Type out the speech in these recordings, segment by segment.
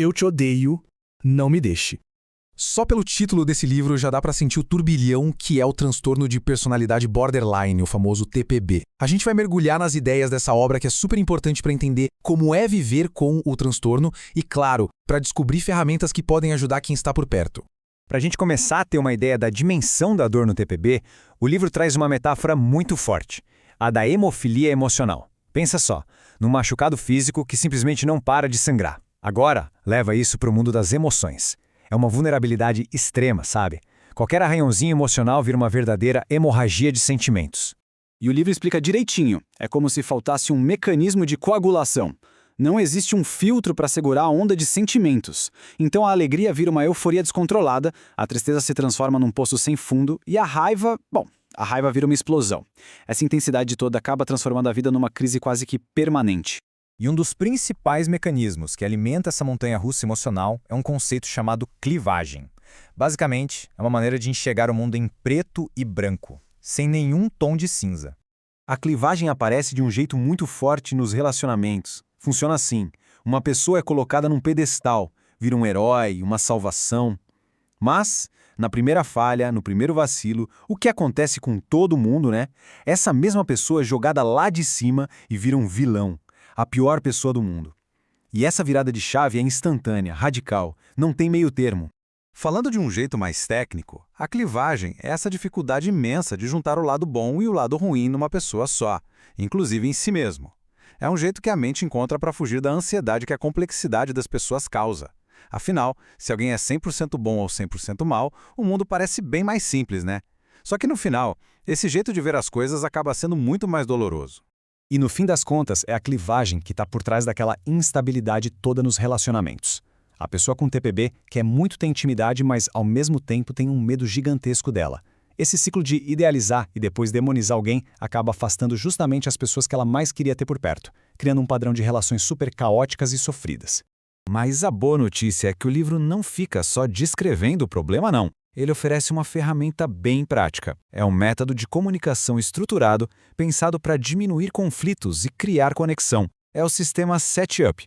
Eu te odeio, não me deixe. Só pelo título desse livro já dá pra sentir o turbilhão que é o transtorno de personalidade borderline, o famoso TPB. A gente vai mergulhar nas ideias dessa obra que é super importante pra entender como é viver com o transtorno e, claro, pra descobrir ferramentas que podem ajudar quem está por perto. Para a gente começar a ter uma ideia da dimensão da dor no TPB, o livro traz uma metáfora muito forte, a da hemofilia emocional. Pensa só, num machucado físico que simplesmente não para de sangrar. Agora, leva isso para o mundo das emoções. É uma vulnerabilidade extrema, sabe? Qualquer arranhãozinho emocional vira uma verdadeira hemorragia de sentimentos. E o livro explica direitinho. É como se faltasse um mecanismo de coagulação. Não existe um filtro para segurar a onda de sentimentos. Então a alegria vira uma euforia descontrolada, a tristeza se transforma num poço sem fundo e a raiva, a raiva vira uma explosão. Essa intensidade toda acaba transformando a vida numa crise quase que permanente. E um dos principais mecanismos que alimenta essa montanha-russa emocional é um conceito chamado clivagem. Basicamente, é uma maneira de enxergar o mundo em preto e branco, sem nenhum tom de cinza. A clivagem aparece de um jeito muito forte nos relacionamentos. Funciona assim: uma pessoa é colocada num pedestal, vira um herói, uma salvação. Mas, na primeira falha, no primeiro vacilo, o que acontece com todo mundo, né? Essa mesma pessoa é jogada lá de cima e vira um vilão, a pior pessoa do mundo. E essa virada de chave é instantânea, radical, não tem meio termo. Falando de um jeito mais técnico, a clivagem é essa dificuldade imensa de juntar o lado bom e o lado ruim numa pessoa só, inclusive em si mesmo. É um jeito que a mente encontra para fugir da ansiedade que a complexidade das pessoas causa. Afinal, se alguém é 100% bom ou 100% mal, o mundo parece bem mais simples, né? Só que no final, esse jeito de ver as coisas acaba sendo muito mais doloroso. E no fim das contas, é a clivagem que está por trás daquela instabilidade toda nos relacionamentos. A pessoa com TPB quer muito ter intimidade, mas ao mesmo tempo tem um medo gigantesco dela. Esse ciclo de idealizar e depois demonizar alguém acaba afastando justamente as pessoas que ela mais queria ter por perto, criando um padrão de relações super caóticas e sofridas. Mas a boa notícia é que o livro não fica só descrevendo o problema, não. Ele oferece uma ferramenta bem prática. É um método de comunicação estruturado, pensado para diminuir conflitos e criar conexão. É o sistema SET-UP.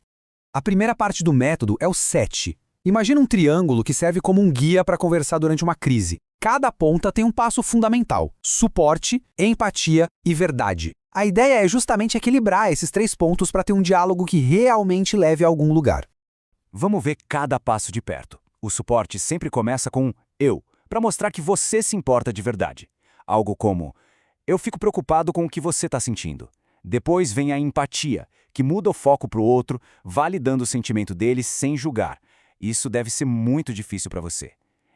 A primeira parte do método é o SET. Imagina um triângulo que serve como um guia para conversar durante uma crise. Cada ponta tem um passo fundamental: suporte, empatia e verdade. A ideia é justamente equilibrar esses três pontos para ter um diálogo que realmente leve a algum lugar. Vamos ver cada passo de perto. O suporte sempre começa com eu, para mostrar que você se importa de verdade. Algo como: eu fico preocupado com o que você está sentindo. Depois vem a empatia, que muda o foco para o outro, validando o sentimento dele sem julgar. Isso deve ser muito difícil para você.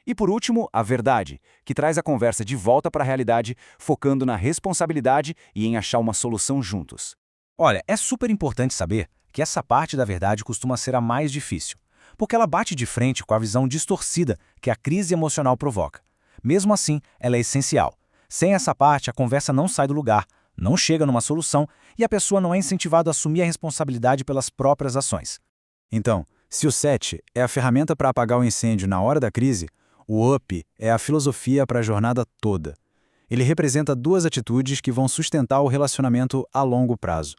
E por último, a verdade, que traz a conversa de volta para a realidade, focando na responsabilidade e em achar uma solução juntos. Olha, é super importante saber que essa parte da verdade costuma ser a mais difícil, porque ela bate de frente com a visão distorcida que a crise emocional provoca. Mesmo assim, ela é essencial. Sem essa parte, a conversa não sai do lugar, não chega numa solução e a pessoa não é incentivada a assumir a responsabilidade pelas próprias ações. Então, se o SET é a ferramenta para apagar o incêndio na hora da crise, o UP é a filosofia para a jornada toda. Ele representa duas atitudes que vão sustentar o relacionamento a longo prazo: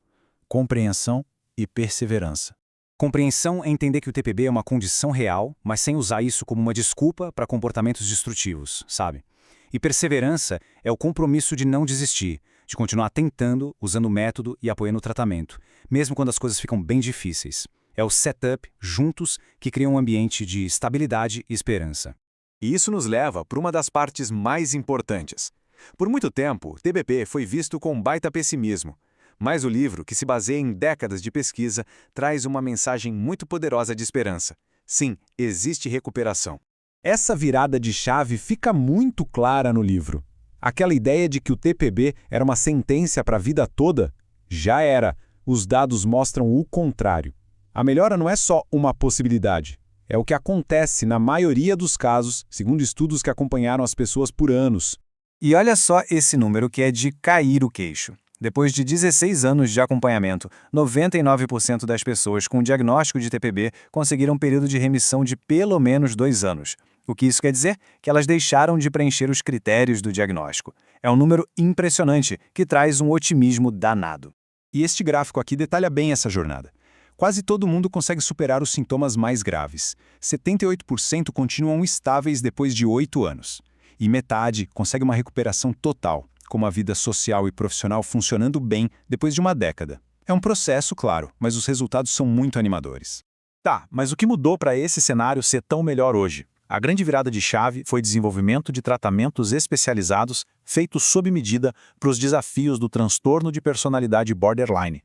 compreensão e perseverança. Compreensão é entender que o TPB é uma condição real, mas sem usar isso como uma desculpa para comportamentos destrutivos, sabe? E perseverança é o compromisso de não desistir, de continuar tentando, usando o método e apoiando o tratamento, mesmo quando as coisas ficam bem difíceis. É o setup, juntos, que cria um ambiente de estabilidade e esperança. E isso nos leva para uma das partes mais importantes. Por muito tempo, o TPB foi visto com baita pessimismo. Mas o livro, que se baseia em décadas de pesquisa, traz uma mensagem muito poderosa de esperança. Sim, existe recuperação. Essa virada de chave fica muito clara no livro. Aquela ideia de que o TPB era uma sentença para a vida toda, já era. Os dados mostram o contrário. A melhora não é só uma possibilidade. É o que acontece na maioria dos casos, segundo estudos que acompanharam as pessoas por anos. E olha só esse número que é de cair o queixo. Depois de 16 anos de acompanhamento, 99% das pessoas com diagnóstico de TPB conseguiram um período de remissão de pelo menos 2 anos. O que isso quer dizer? Que elas deixaram de preencher os critérios do diagnóstico. É um número impressionante, que traz um otimismo danado. E este gráfico aqui detalha bem essa jornada. Quase todo mundo consegue superar os sintomas mais graves. 78% continuam estáveis depois de 8 anos. E metade consegue uma recuperação total, com uma vida social e profissional funcionando bem depois de uma década. É um processo, claro, mas os resultados são muito animadores. Tá, mas o que mudou para esse cenário ser tão melhor hoje? A grande virada de chave foi o desenvolvimento de tratamentos especializados feitos sob medida para os desafios do transtorno de personalidade borderline.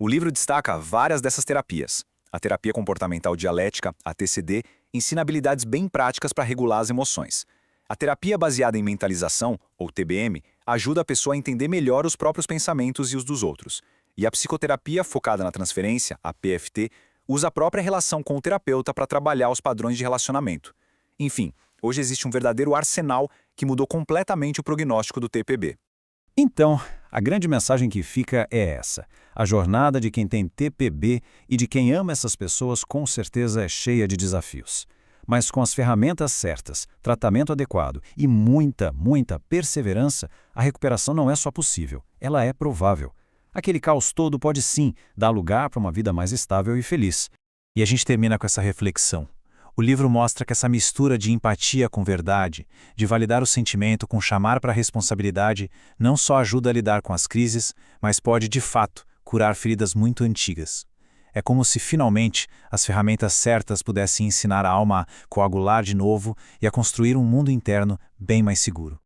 O livro destaca várias dessas terapias. A terapia comportamental dialética, a TCD, ensina habilidades bem práticas para regular as emoções. A terapia baseada em mentalização, ou TBM, ajuda a pessoa a entender melhor os próprios pensamentos e os dos outros. E a psicoterapia focada na transferência, a PFT, usa a própria relação com o terapeuta para trabalhar os padrões de relacionamento. Enfim, hoje existe um verdadeiro arsenal que mudou completamente o prognóstico do TPB. Então, a grande mensagem que fica é essa. A jornada de quem tem TPB e de quem ama essas pessoas com certeza é cheia de desafios. Mas com as ferramentas certas, tratamento adequado e muita perseverança, a recuperação não é só possível, ela é provável. Aquele caos todo pode sim dar lugar para uma vida mais estável e feliz. E a gente termina com essa reflexão. O livro mostra que essa mistura de empatia com verdade, de validar o sentimento com chamar para a responsabilidade, não só ajuda a lidar com as crises, mas pode, de fato, curar feridas muito antigas. É como se, finalmente, as ferramentas certas pudessem ensinar a alma a coagular de novo e a construir um mundo interno bem mais seguro.